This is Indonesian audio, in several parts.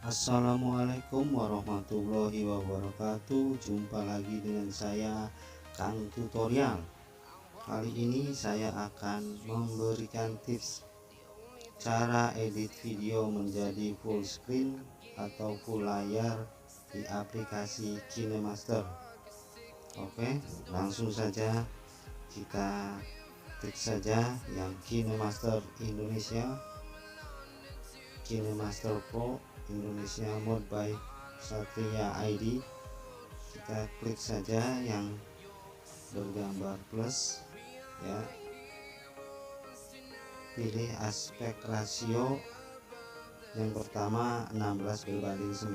Assalamualaikum warahmatullahi wabarakatuh. Jumpa lagi dengan saya, Kang Tutorial. Kali ini saya akan memberikan tips cara edit video menjadi full screen atau full layar di aplikasi KineMaster. Oke, langsung saja kita klik saja yang KineMaster Indonesia, KineMaster Pro Indonesia Mode by Satria ID. Kita klik saja yang bergambar plus ya, pilih aspek rasio yang pertama 16:9,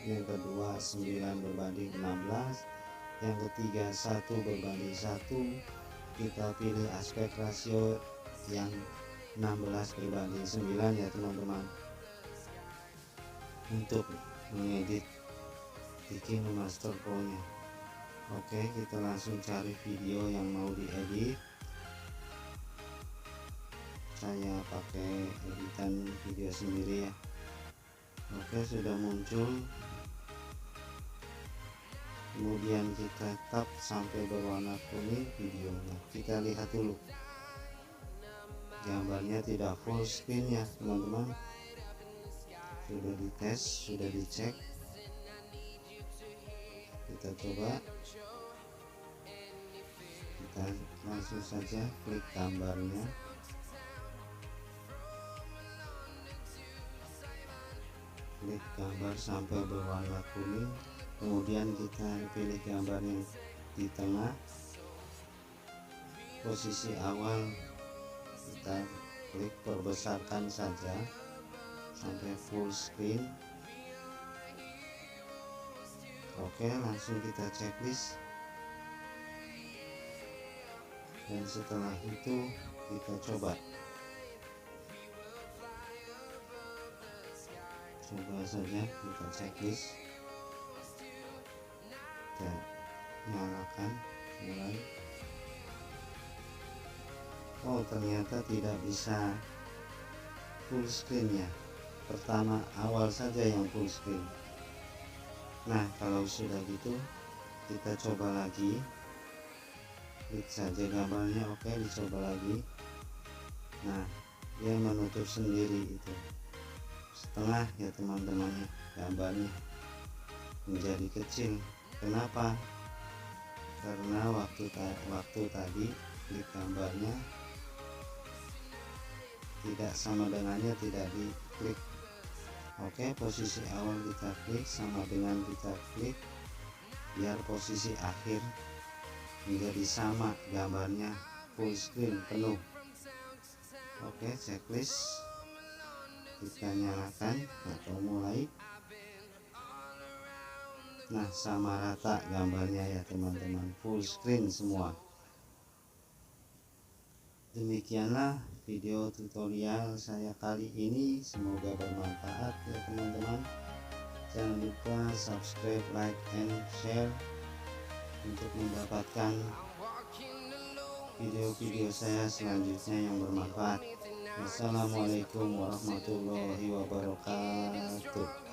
yang kedua 9:16, yang ketiga 1:1. Kita pilih aspek rasio yang 16:9 ya teman-teman, untuk mengedit di KineMaster Pro nya. Oke, kita langsung cari video yang mau diedit. Saya pakai editan video sendiri ya. Oke, sudah muncul. Kemudian kita tap sampai berwarna kuning videonya. Kita lihat dulu, gambarnya tidak full screen ya teman-teman. Sudah dites, sudah dicek. Kita coba, kita langsung saja klik gambarnya, klik gambar sampai berwarna kuning. Kemudian kita pilih gambar yang di tengah, posisi awal kita klik perbesarkan saja sampai full screen. Oke, langsung kita checklist, dan setelah itu kita coba saja, kita checklist, kita nyalakan mulai. Oh, ternyata tidak bisa full screen ya. Pertama awal saja yang full screen. Nah, kalau sudah gitu kita coba lagi, klik saja gambarnya. Oke, dicoba lagi. Nah, dia menutup sendiri itu setengah ya teman-teman, gambarnya menjadi kecil. Kenapa? Karena waktu tadi klik gambarnya tidak sama dengannya, tidak diklik. Oke, posisi awal kita klik sama dengan kita klik, biar posisi akhir menjadi sama, gambarnya full screen penuh. Oke, checklist, kita nyalakan atau mulai. Nah, sama rata gambarnya ya teman-teman, full screen semua. Demikianlah video tutorial saya kali ini, semoga bermanfaat ya teman-teman. Jangan lupa subscribe, like, and share untuk mendapatkan video-video saya selanjutnya yang bermanfaat. Wassalamualaikum warahmatullahi wabarakatuh.